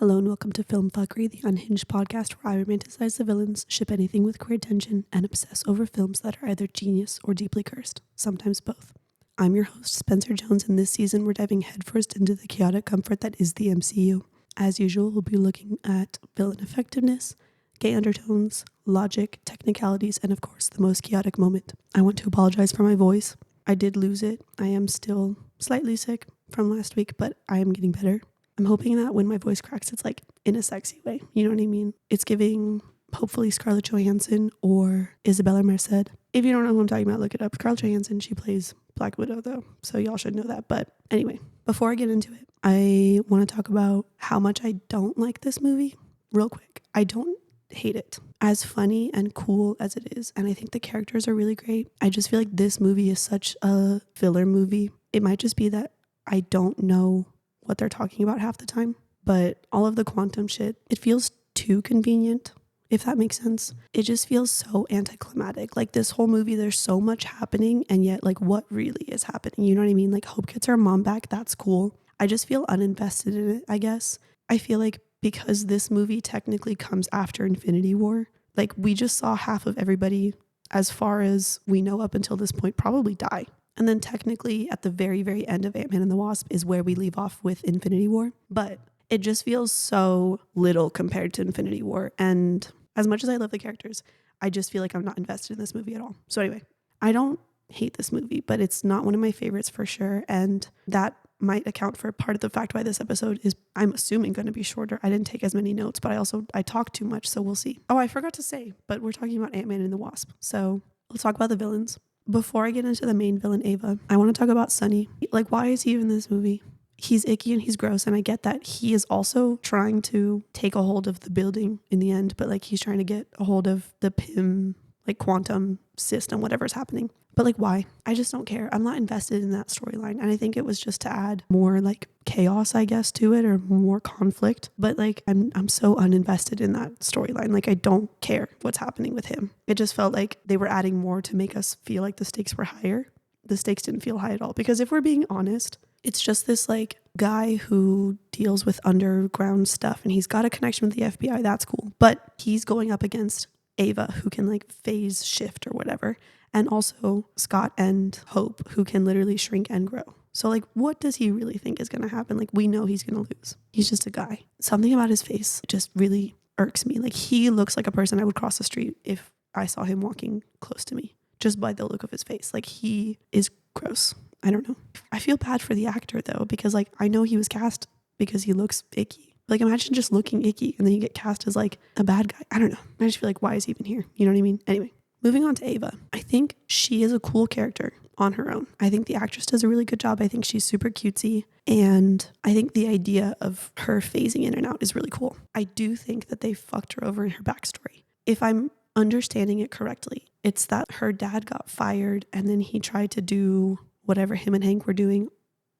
Hello and welcome to Philm Phuckery, the unhinged podcast where I romanticize the villains, ship anything with queer tension, and obsess over films that are either genius or deeply cursed, sometimes both. I'm your host, Spencer Jones, and this season we're diving headfirst into the chaotic comfort that is the MCU. As usual, we'll be looking at villain effectiveness, gay undertones, logic, technicalities, and of course, the most chaotic moment. I want to apologize for my voice. I did lose it. I am still slightly sick from last week, but I am getting better. I'm hoping that when my voice cracks, it's like in a sexy way. You know what I mean? It's giving hopefully Scarlett Johansson or Isabella Merced. If you don't know who I'm talking about, look it up. Scarlett Johansson, she plays Black Widow though, so y'all should know that. But anyway, before I get into it, I want to talk about how much I don't like this movie real quick. I don't hate it. As funny and cool as it is, and I think the characters are really great, I just feel like this movie is such a filler movie. It might just be that I don't know what they're talking about half the time, but all of the quantum shit, it feels too convenient, if that makes sense. It just feels so anticlimactic. Like this whole movie, there's so much happening, and yet like what really is happening? You know what I mean? Like Hope gets her mom back, that's cool. I just feel uninvested in it, I guess. I feel like because this movie technically comes after Infinity War, like we just saw half of everybody, as far as we know up until this point, probably die. And then technically at the very, very end of Ant-Man and the Wasp is where we leave off with Infinity War. But it just feels so little compared to Infinity War. And as much as I love the characters, I just feel like I'm not invested in this movie at all. So anyway, I don't hate this movie, but it's not one of my favorites for sure. And that might account for part of the fact why this episode is, I'm assuming, going to be shorter. I didn't take as many notes, but I talked too much, so we'll see. Oh, I forgot to say, but we're talking about Ant-Man and the Wasp. So let's talk about the villains. Before I get into the main villain, Ava, I want to talk about Sonny. Like, why is he even in this movie? He's icky and he's gross, and I get that. He is also trying to take a hold of the building in the end, but like he's trying to get a hold of the PIM, like quantum system, whatever's happening. But like, why? I just don't care. I'm not invested in that storyline. And I think it was just to add more like chaos, I guess, to it, or more conflict. But like, I'm so uninvested in that storyline. Like, I don't care what's happening with him. It just felt like they were adding more to make us feel like the stakes were higher. The stakes didn't feel high at all. Because if we're being honest, it's just this like guy who deals with underground stuff and he's got a connection with the FBI. That's cool. But he's going up against Ava, who can like phase shift or whatever. And also Scott and Hope, who can literally shrink and grow. So like, what does he really think is going to happen? Like, we know he's going to lose. He's just a guy. Something about his face just really irks me. Like, he looks like a person I would cross the street if I saw him walking close to me, just by the look of his face. Like, he is gross. I don't know. I feel bad for the actor though, because like, I know he was cast because he looks icky. Like, imagine just looking icky and then you get cast as like a bad guy. I don't know. I just feel like, why is he even here? You know what I mean? Anyway. Moving on to Ava, I think she is a cool character on her own. I think the actress does a really good job. I think she's super cutesy. And I think the idea of her phasing in and out is really cool. I do think that they fucked her over in her backstory. If I'm understanding it correctly, it's that her dad got fired and then he tried to do whatever him and Hank were doing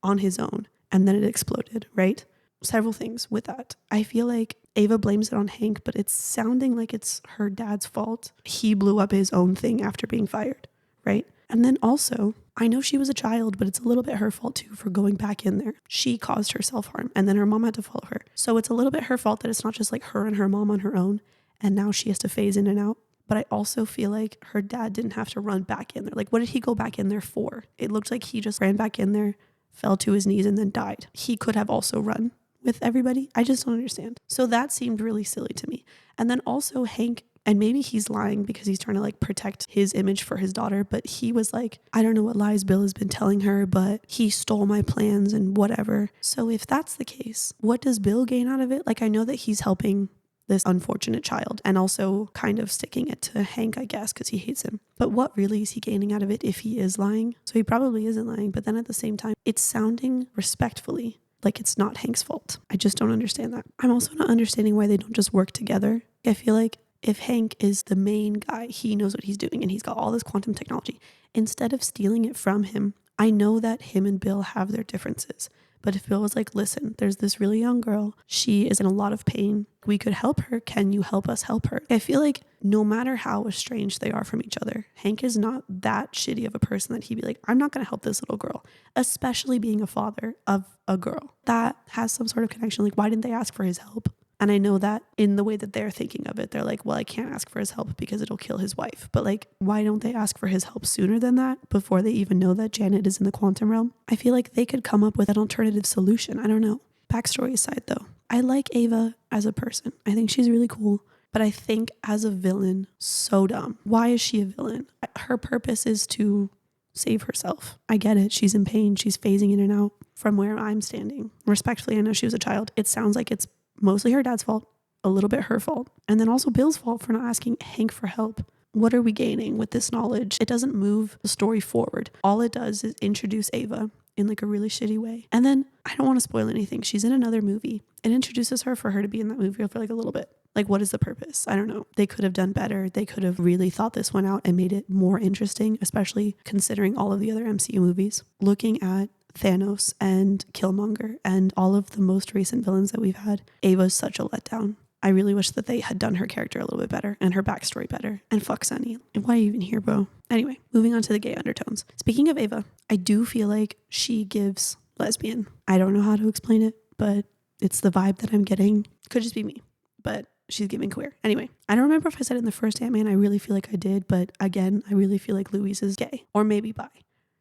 on his own. And then it exploded, right? Several things with that. I feel like Ava blames it on Hank, but it's sounding like it's her dad's fault. He blew up his own thing after being fired, right? And then also, I know she was a child, but it's a little bit her fault too for going back in there. She caused her self-harm and then her mom had to follow her. So it's a little bit her fault that it's not just like her and her mom on her own and now she has to phase in and out. But I also feel like her dad didn't have to run back in there. Like, what did he go back in there for? It looked like he just ran back in there, fell to his knees and then died. He could have also run with everybody. I just don't understand. So that seemed really silly to me. And then also Hank, and maybe he's lying because he's trying to like protect his image for his daughter, but he was like, I don't know what lies Bill has been telling her, but he stole my plans and whatever. So if that's the case, what does Bill gain out of it? Like, I know that he's helping this unfortunate child and also kind of sticking it to Hank, I guess, because he hates him. But what really is he gaining out of it if he is lying? So he probably isn't lying, but then at the same time, it's sounding respectfully like it's not Hank's fault. I just don't understand that. I'm also not understanding why they don't just work together. I feel like if Hank is the main guy, he knows what he's doing and he's got all this quantum technology. Instead of stealing it from him, I know that him and Bill have their differences, But if Phil was like, listen, there's this really young girl, she is in a lot of pain, we could help her, can you help us help her? I feel like no matter how estranged they are from each other, Hank is not that shitty of a person that he'd be like, I'm not going to help this little girl, especially being a father of a girl that has some sort of connection. Like, why didn't they ask for his help? And I know that in the way that they're thinking of it, they're like, well, I can't ask for his help because it'll kill his wife. But like, why don't they ask for his help sooner than that, before they even know that Janet is in the quantum realm? I feel like they could come up with an alternative solution. I don't know. Backstory aside though, I like Ava as a person. I think she's really cool. But I think as a villain, so dumb. Why is she a villain? Her purpose is to save herself. I get it. She's in pain. She's phasing in and out. From where I'm standing, respectfully, I know she was a child. It sounds like it's mostly her dad's fault, a little bit her fault, and then also Bill's fault for not asking Hank for help. What are we gaining with this knowledge? It doesn't move the story forward. All it does is introduce Ava in like a really shitty way. And then, I don't want to spoil anything, she's in another movie. It introduces her for her to be in that movie for like a little bit. Like, what is the purpose? I don't know. They could have done better. They could have really thought this one out and made it more interesting, especially considering all of the other MCU movies. Looking at Thanos and Killmonger and all of the most recent villains that we've had, Ava's such a letdown. I really wish that they had done her character a little bit better and her backstory better. And fuck Sunny. Why are you even here, bro? Anyway, moving on to the gay undertones. Speaking of Ava, I do feel like she gives lesbian. I don't know how to explain it, but it's the vibe that I'm getting. Could just be me, but she's giving queer. Anyway, I don't remember if I said it in the first Ant-Man. I really feel like I did, but again, I really feel like Louise is gay or maybe bi.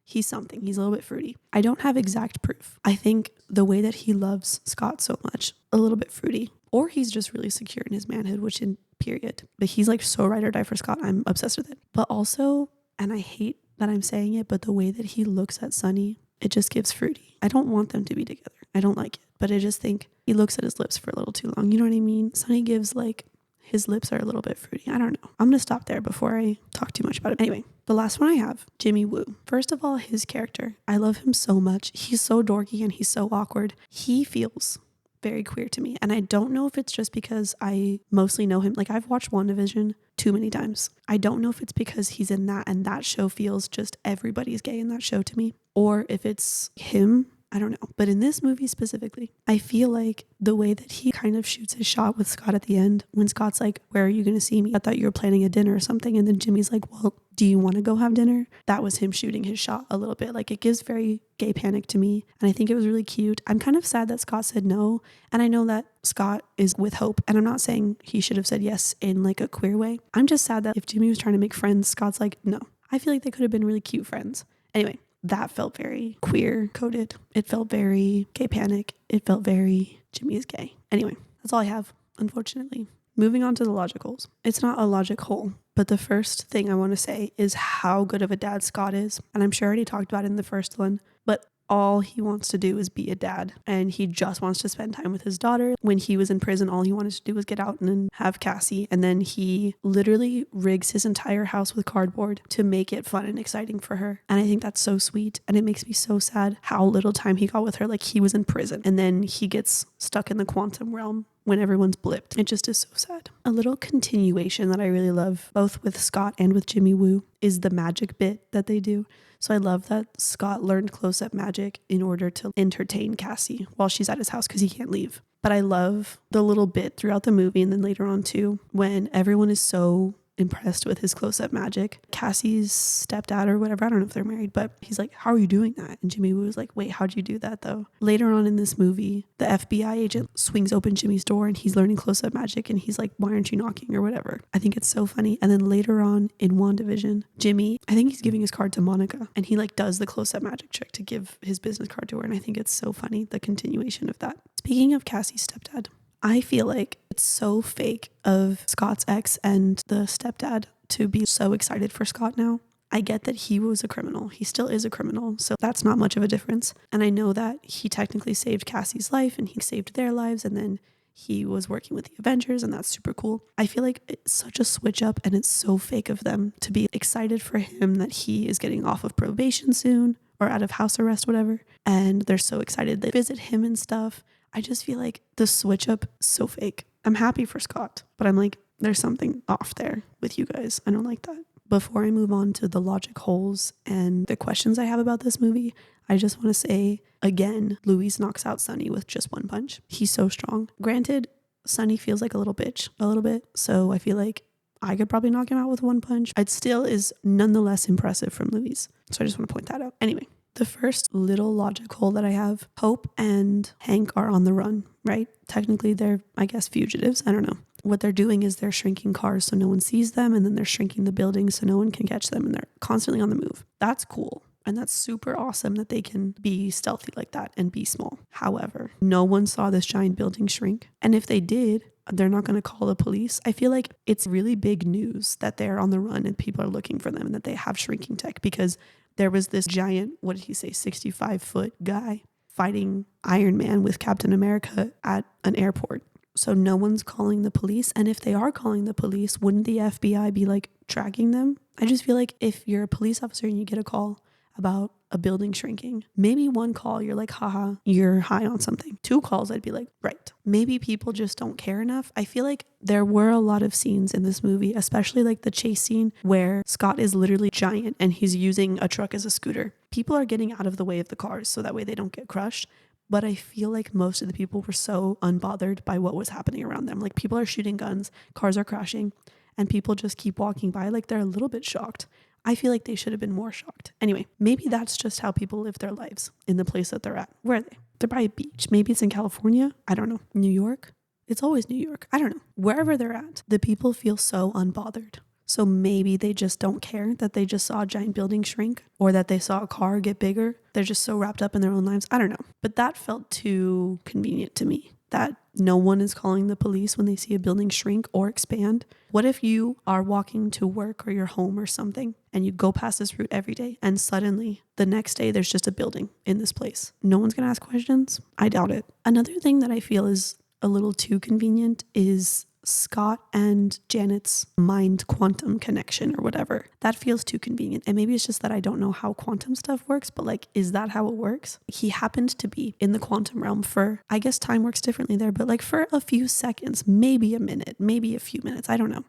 He's something. He's a little bit fruity. I don't have exact proof. I think the way that he loves Scott so much, a little bit fruity. Or he's just really secure in his manhood, which in period. But he's like so ride or die for Scott. I'm obsessed with it. But also, and I hate that I'm saying it, but the way that he looks at Sunny, it just gives fruity. I don't want them to be together. I don't like it. But I just think he looks at his lips for a little too long. You know what I mean? Sunny gives like, his lips are a little bit fruity. I don't know. I'm going to stop there before I talk too much about it. Anyway, the last one I have, Jimmy Woo. First of all, his character. I love him so much. He's so dorky and he's so awkward. He feels very queer to me. And I don't know if it's just because I mostly know him. Like, I've watched WandaVision too many times. I don't know if it's because he's in that and that show feels just everybody's gay in that show to me. Or if it's him. I don't know. But in this movie specifically, I feel like the way that he kind of shoots his shot with Scott at the end, when Scott's like, where are you going to see me? I thought you were planning a dinner or something. And then Jimmy's like, well, do you want to go have dinner? That was him shooting his shot a little bit. Like, it gives very gay panic to me. And I think it was really cute. I'm kind of sad that Scott said no. And I know that Scott is with hope. And I'm not saying he should have said yes in like a queer way. I'm just sad that if Jimmy was trying to make friends, Scott's like, no. I feel like they could have been really cute friends. Anyway. That felt very queer coded. It felt very gay panic. It felt very Jimmy is gay. Anyway, that's all I have, unfortunately. Moving on to the logic holes. It's not a logic hole, but the first thing I want to say is how good of a dad Scott is. And I'm sure I already talked about it in the first one, but all he wants to do is be a dad, and he just wants to spend time with his daughter. When he was in prison, all he wanted to do was get out and have Cassie, and then he literally rigs his entire house with cardboard to make it fun and exciting for her. And I think that's so sweet, and it makes me so sad how little time he got with her. Like, he was in prison, and then he gets stuck in the quantum realm when everyone's blipped. It just is so sad. A little continuation that I really love, both with Scott and with Jimmy Woo, is the magic bit that they do. So I love that Scott learned close-up magic in order to entertain Cassie while she's at his house because he can't leave. But I love the little bit throughout the movie and then later on too, when everyone is so impressed with his close-up magic. Cassie's stepdad or whatever, I don't know if they're married, but he's like, how are you doing that? And Jimmy Woo was like, wait, how'd you do that though? Later on in this movie, the FBI agent swings open Jimmy's door and he's learning close-up magic and he's like, why aren't you knocking or whatever? I think it's so funny. And then later on in WandaVision, Jimmy, I think he's giving his card to Monica and he like does the close-up magic trick to give his business card to her. And I think it's so funny, the continuation of that. Speaking of Cassie's stepdad, I feel like it's so fake of Scott's ex and the stepdad to be so excited for Scott now. I get that he was a criminal. He still is a criminal, so that's not much of a difference. And I know that he technically saved Cassie's life and he saved their lives, and then he was working with the Avengers, and that's super cool. I feel like it's such a switch up, and it's so fake of them to be excited for him that he is getting off of probation soon or out of house arrest, whatever. And they're so excited they visit him and stuff. I just feel like the switch up is so fake. I'm happy for Scott, but I'm like, there's something off there with you guys. I don't like that. Before I move on to the logic holes and the questions I have about this movie, I just want to say again, Louise knocks out Sunny with just one punch. He's so strong. Granted, Sunny feels like a little bitch a little bit. So I feel like I could probably knock him out with one punch. It still is nonetheless impressive from Louise. So I just want to point that out. Anyway, the first little logic hole that I have, Hope and Hank are on the run, right? Technically they're, I guess, fugitives. I don't know. What they're doing is they're shrinking cars so no one sees them, and then they're shrinking the buildings so no one can catch them, and they're constantly on the move. That's cool. And that's super awesome that they can be stealthy like that and be small. However, no one saw this giant building shrink. And if they did, they're not going to call the police. I feel like it's really big news that they're on the run and people are looking for them and that they have shrinking tech, because there was this giant, what did he say, 65-foot guy fighting Iron Man with Captain America at an airport. So no one's calling the police. And if they are calling the police, wouldn't the FBI be like tracking them? I just feel like if you're a police officer and you get a call about a building shrinking, maybe one call you're like, haha, you're high on something. 2 calls, I'd be like, right. Maybe people just don't care enough. I feel like there were a lot of scenes in this movie, especially like the chase scene where Scott is literally giant and he's using a truck as a scooter. People are getting out of the way of the cars so that way they don't get crushed. But I feel like most of the people were so unbothered by what was happening around them. Like, people are shooting guns, cars are crashing, and people just keep walking by like they're a little bit shocked. I feel like they should have been more shocked. Anyway, maybe that's just how people live their lives in the place that they're at. Where are they? They're by a beach. Maybe it's in California. I don't know. New York? It's always New York. I don't know. Wherever they're at, the people feel so unbothered. So maybe they just don't care that they just saw a giant building shrink or that they saw a car get bigger. They're just so wrapped up in their own lives. I don't know. But that felt too convenient to me, that no one is calling the police when they see a building shrink or expand. What if you are walking to work or your home or something and you go past this route every day and suddenly the next day there's just a building in this place? No one's going to ask questions? I doubt it. Another thing that I feel is a little too convenient is Scott and Janet's mind quantum connection or whatever. That feels too convenient. And maybe it's just that I don't know how quantum stuff works, but like, is that how it works? He happened to be in the quantum realm for, I guess time works differently there, but like for a few seconds, maybe a minute, maybe a few minutes. I don't know.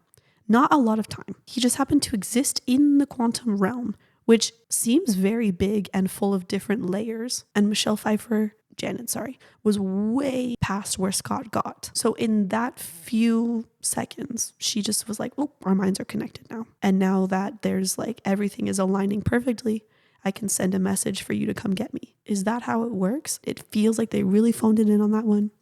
Not a lot of time. He just happened to exist in the quantum realm, which seems very big and full of different layers. And Janet, was way past where Scott got. So in that few seconds, she just was like, oh, our minds are connected now. And now that there's like everything is aligning perfectly, I can send a message for you to come get me. Is that how it works? It feels like they really phoned it in on that one.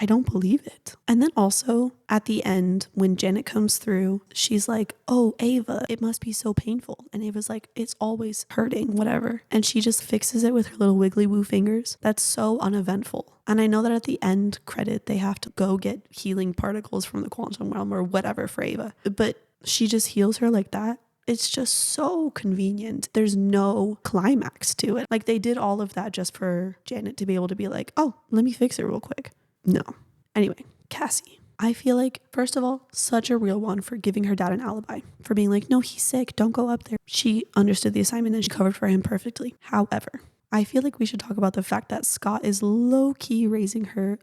I don't believe it. And then also at the end, when Janet comes through, she's like, oh, Ava, it must be so painful. And Ava's like, it's always hurting, whatever. And she just fixes it with her little wiggly woo fingers. That's so uneventful. And I know that at the end credit, they have to go get healing particles from the quantum realm or whatever for Ava. But she just heals her like that. It's just so convenient. There's no climax to it. Like, they did all of that just for Janet to be able to be like, oh, let me fix it real quick. No. Anyway, Cassie. I feel like, first of all, such a real one for giving her dad an alibi, for being like, no, he's sick, don't go up there. She understood the assignment and she covered for him perfectly. However, I feel like we should talk about the fact that Scott is low-key raising her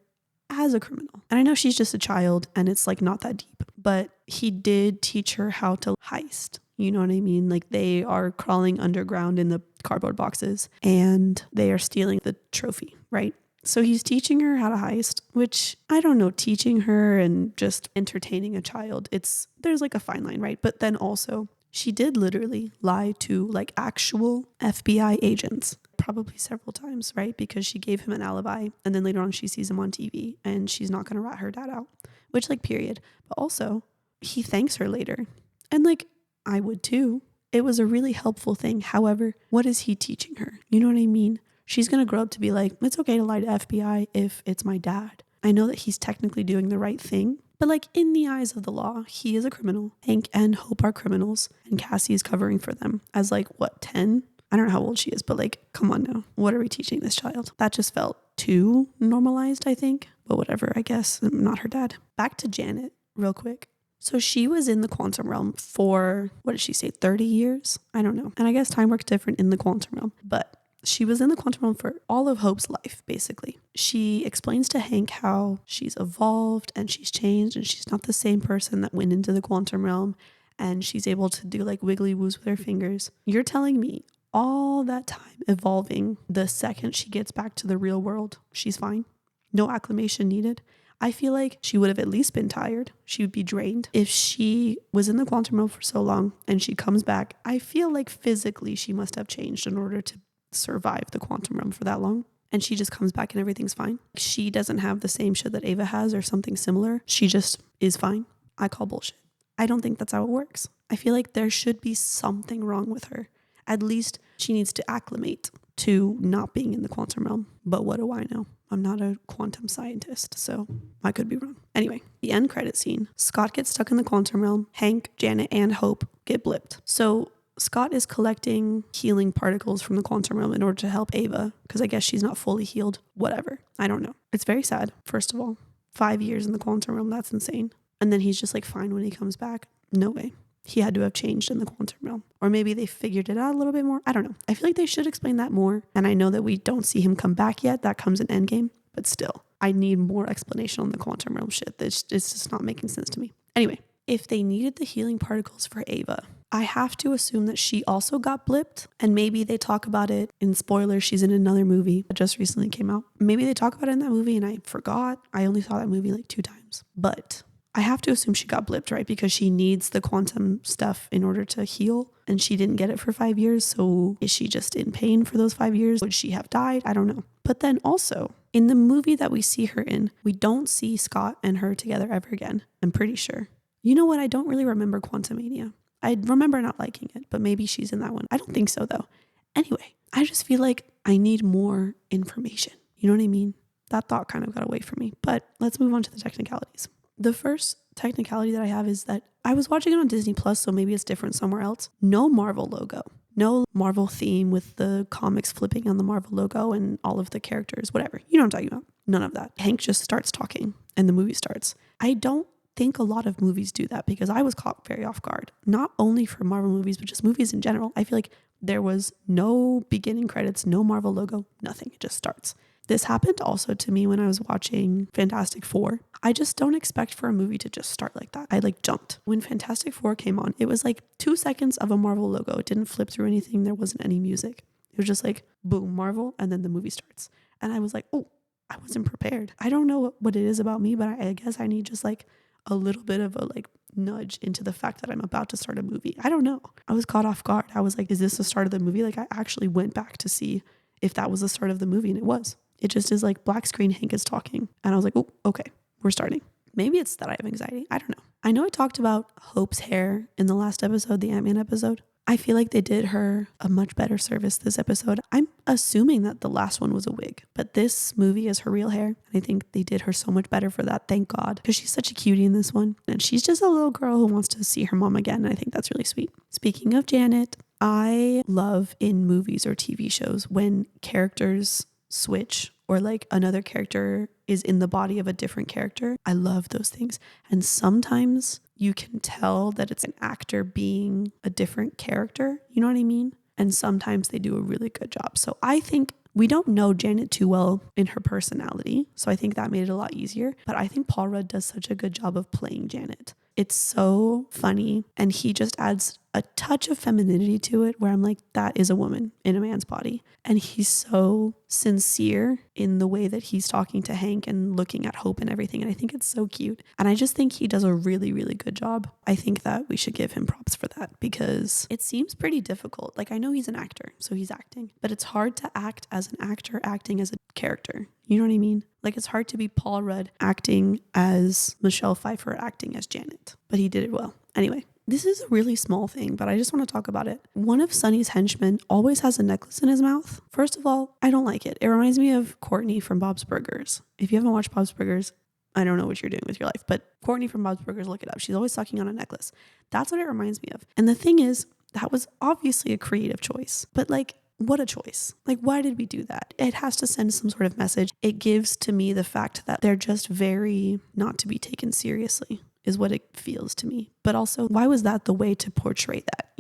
as a criminal. And I know she's just a child and it's like not that deep, but he did teach her how to heist. You know what I mean? Like, they are crawling underground in the cardboard boxes and they are stealing the trophy, right? So he's teaching her how to heist, which I don't know, teaching her and just entertaining a child. There's like a fine line, right? But then also she did literally lie to like actual FBI agents, probably several times, right? Because she gave him an alibi and then later on she sees him on TV and she's not going to rat her dad out, which like period. But also he thanks her later. And like, I would too. It was a really helpful thing. However, what is he teaching her? You know what I mean? She's going to grow up to be like, it's okay to lie to FBI if it's my dad. I know that he's technically doing the right thing, but like in the eyes of the law, he is a criminal. Hank and Hope are criminals and Cassie is covering for them as like, what, 10? I don't know how old she is, but like, come on now. What are we teaching this child? That just felt too normalized, I think. But whatever, I guess. I'm not her dad. Back to Janet real quick. So she was in the quantum realm for, what did she say, 30 years? I don't know. And I guess time works different in the quantum realm, but she was in the quantum realm for all of Hope's life, basically. She explains to Hank how she's evolved and she's changed and she's not the same person that went into the quantum realm, and she's able to do like wiggly woos with her fingers. You're telling me all that time evolving, the second she gets back to the real world, she's fine. No acclimation needed. I feel like she would have at least been tired. She would be drained. If she was in the quantum realm for so long and she comes back, I feel like physically she must have changed in order to survive the quantum realm for that long. And she just comes back and everything's fine. She doesn't have the same shit that Ava has or something similar. She just is fine. I call bullshit. I don't think that's how it works. I feel like there should be something wrong with her. At least she needs to acclimate to not being in the quantum realm. But what do I know? I'm not a quantum scientist, so I could be wrong. Anyway, the end credit scene. Scott gets stuck in the quantum realm. Hank, Janet, and Hope get blipped. So Scott is collecting healing particles from the quantum realm in order to help Ava, because I guess she's not fully healed. Whatever. I don't know. It's very sad, first of all. 5 years in the quantum realm, that's insane. And then he's just like fine when he comes back. No way. He had to have changed in the quantum realm. Or maybe they figured it out a little bit more. I don't know. I feel like they should explain that more. And I know that we don't see him come back yet. That comes in Endgame. But still, I need more explanation on the quantum realm shit. It's just not making sense to me. Anyway, if they needed the healing particles for Ava, I have to assume that she also got blipped. And maybe they talk about it in spoilers. She's in another movie that just recently came out. Maybe they talk about it in that movie and I forgot. I only saw that movie like 2 times. But I have to assume she got blipped, right? Because she needs the quantum stuff in order to heal. And she didn't get it for 5 years. So is she just in pain for those 5 years? Would she have died? I don't know. But then also, in the movie that we see her in, we don't see Scott and her together ever again. I'm pretty sure. You know what? I don't really remember Quantumania. I remember not liking it, but maybe she's in that one. I don't think so, though. Anyway, I just feel like I need more information. You know what I mean? That thought kind of got away from me. But let's move on to the technicalities. The first technicality that I have is that I was watching it on Disney Plus, so maybe it's different somewhere else. No Marvel logo. No Marvel theme with the comics flipping on the Marvel logo and all of the characters, whatever. You know what I'm talking about. None of that. Hank just starts talking and the movie starts. I don't think a lot of movies do that because I was caught very off guard. Not only for Marvel movies, but just movies in general. I feel like there was no beginning credits, no Marvel logo, nothing. It just starts. This happened also to me when I was watching Fantastic Four. I just don't expect for a movie to just start like that. I jumped. When Fantastic Four came on, it was like 2 seconds of a Marvel logo. It didn't flip through anything. There wasn't any music. It was just like, boom, Marvel, and then the movie starts. And I was like, oh, I wasn't prepared. I don't know what it is about me, but I guess I need just like a little bit of a nudge into the fact that I'm about to start a movie. I don't know. I was caught off guard. I was like, is this the start of the movie? I actually went back to see if that was the start of the movie, and it was. It just is like black screen, Hank is talking. And I was like, oh, okay, we're starting. Maybe it's that I have anxiety. I don't know. I know I talked about Hope's hair in the last episode, the Ant-Man episode. I feel like they did her a much better service this episode. I'm assuming that the last one was a wig, but this movie is her real hair. And I think they did her so much better for that. Thank God. Because she's such a cutie in this one. And she's just a little girl who wants to see her mom again. And I think that's really sweet. Speaking of Janet, I love in movies or TV shows when characters switch or another character is in the body of a different character. I love those things. And sometimes you can tell that it's an actor being a different character. You know what I mean? And sometimes they do a really good job. So I think we don't know Janet too well in her personality. So I think that made it a lot easier. But I think Paul Rudd does such a good job of playing Janet. It's so funny. And he just adds a touch of femininity to it where I'm like, that is a woman in a man's body. And he's so sincere in the way that he's talking to Hank and looking at Hope and everything. And I think it's so cute. And I just think he does a really, really good job. I think that we should give him props for that because it seems pretty difficult. I know he's an actor, so he's acting, but it's hard to act as an actor acting as a character. You know what I mean? It's hard to be Paul Rudd acting as Michelle Pfeiffer acting as Janet, but he did it well. Anyway, this is a really small thing, but I just want to talk about it. One of Sonny's henchmen always has a necklace in his mouth. First of all, I don't like it. It reminds me of Courtney from Bob's Burgers. If you haven't watched Bob's Burgers, I don't know what you're doing with your life, but Courtney from Bob's Burgers, look it up. She's always sucking on a necklace. That's what it reminds me of. And the thing is, that was obviously a creative choice, but what a choice. Why did we do that? It has to send some sort of message. It gives to me the fact that they're just very not to be taken seriously is what it feels to me. But also, why was that the way to portray that?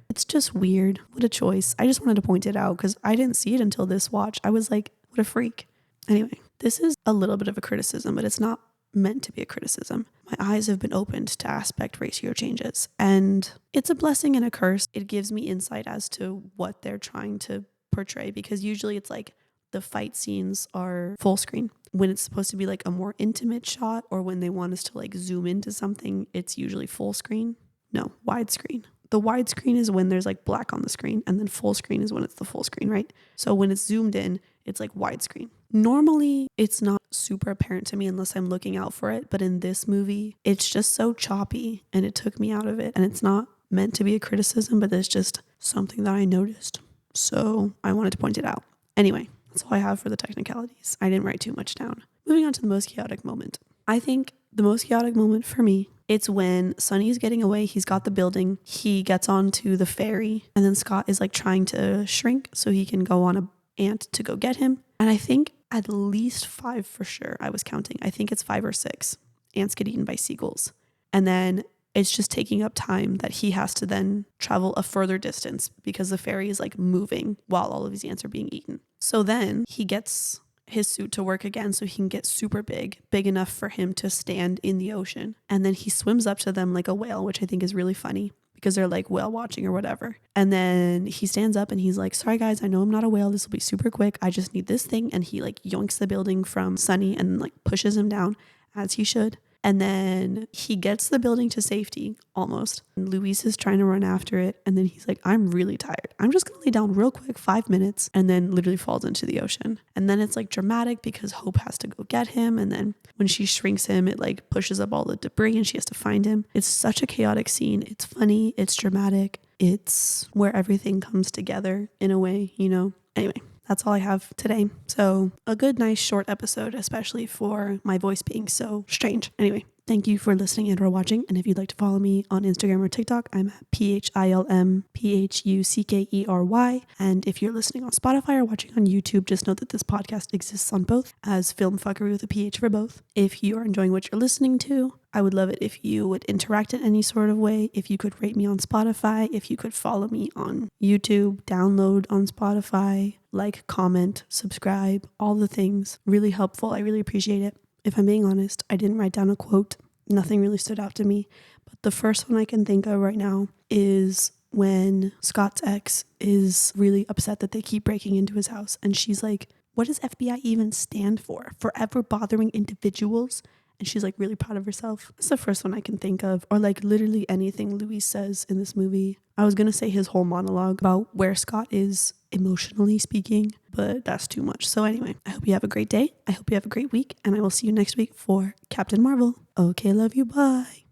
It's just weird. What a choice. I just wanted to point it out because I didn't see it until this watch. I was like, what a freak. Anyway, this is a little bit of a criticism, but it's not meant to be a criticism. My eyes have been opened to aspect ratio changes, and it's a blessing and a curse. It gives me insight as to what they're trying to portray, because usually it's like the fight scenes are full screen. When it's supposed to be like a more intimate shot, or when they want us to like zoom into something, it's usually full screen. No, widescreen. The widescreen is when there's like black on the screen, and then full screen is when it's the full screen, right? So when it's zoomed in, it's like widescreen. Normally, it's not super apparent to me unless I'm looking out for it. But in this movie, it's just so choppy and it took me out of it. And it's not meant to be a criticism, but it's just something that I noticed. So I wanted to point it out. Anyway, that's all I have for the technicalities. I didn't write too much down. Moving on to the most chaotic moment. I think the most chaotic moment for me, it's when Sonny's getting away. He's got the building. He gets onto the ferry, and then Scott is like trying to shrink so he can go on a ant to go get him. And I think at least 5 for sure. I was counting. I think it's 5 or 6 ants get eaten by seagulls. And then it's just taking up time that he has to then travel a further distance because the ferry is like moving while all of these ants are being eaten. So then he gets his suit to work again so he can get super big enough for him to stand in the ocean. And then he swims up to them like a whale, which I think is really funny because they're like whale watching or whatever. And then he stands up and he's like, sorry guys, I know I'm not a whale. This will be super quick. I just need this thing. And he like yoinks the building from Sonny and like pushes him down, as he should. And then he gets the building to safety, almost. And Luis is trying to run after it. And then he's like, I'm really tired. I'm just going to lay down real quick, 5 minutes. And then literally falls into the ocean. And then it's like dramatic because Hope has to go get him. And then when she shrinks him, it like pushes up all the debris and she has to find him. It's such a chaotic scene. It's funny. It's dramatic. It's where everything comes together in a way, you know? Anyway. That's all I have today. So a good, nice, short episode, especially for my voice being so strange. Anyway, thank you for listening and or watching. And if you'd like to follow me on Instagram or TikTok, I'm at PHILM PHUCKERY. And if you're listening on Spotify or watching on YouTube, just know that this podcast exists on both as Philm Phuckery with a PH for both. If you are enjoying what you're listening to, I would love it if you would interact in any sort of way. If you could rate me on Spotify, if you could follow me on YouTube, download on Spotify, like, comment, subscribe, all the things. Really helpful. I really appreciate it. If I'm being honest, I didn't write down a quote. Nothing really stood out to me. But the first one I can think of right now is when Scott's ex is really upset that they keep breaking into his house. And she's like, what does FBI even stand for? Forever bothering individuals? And she's like really proud of herself. That's the first one I can think of. Or like literally anything Luis says in this movie. I was going to say his whole monologue about where Scott is emotionally speaking, but that's too much. So anyway, I hope you have a great day. I hope you have a great week. And I will see you next week for Captain Marvel. Okay, love you. Bye.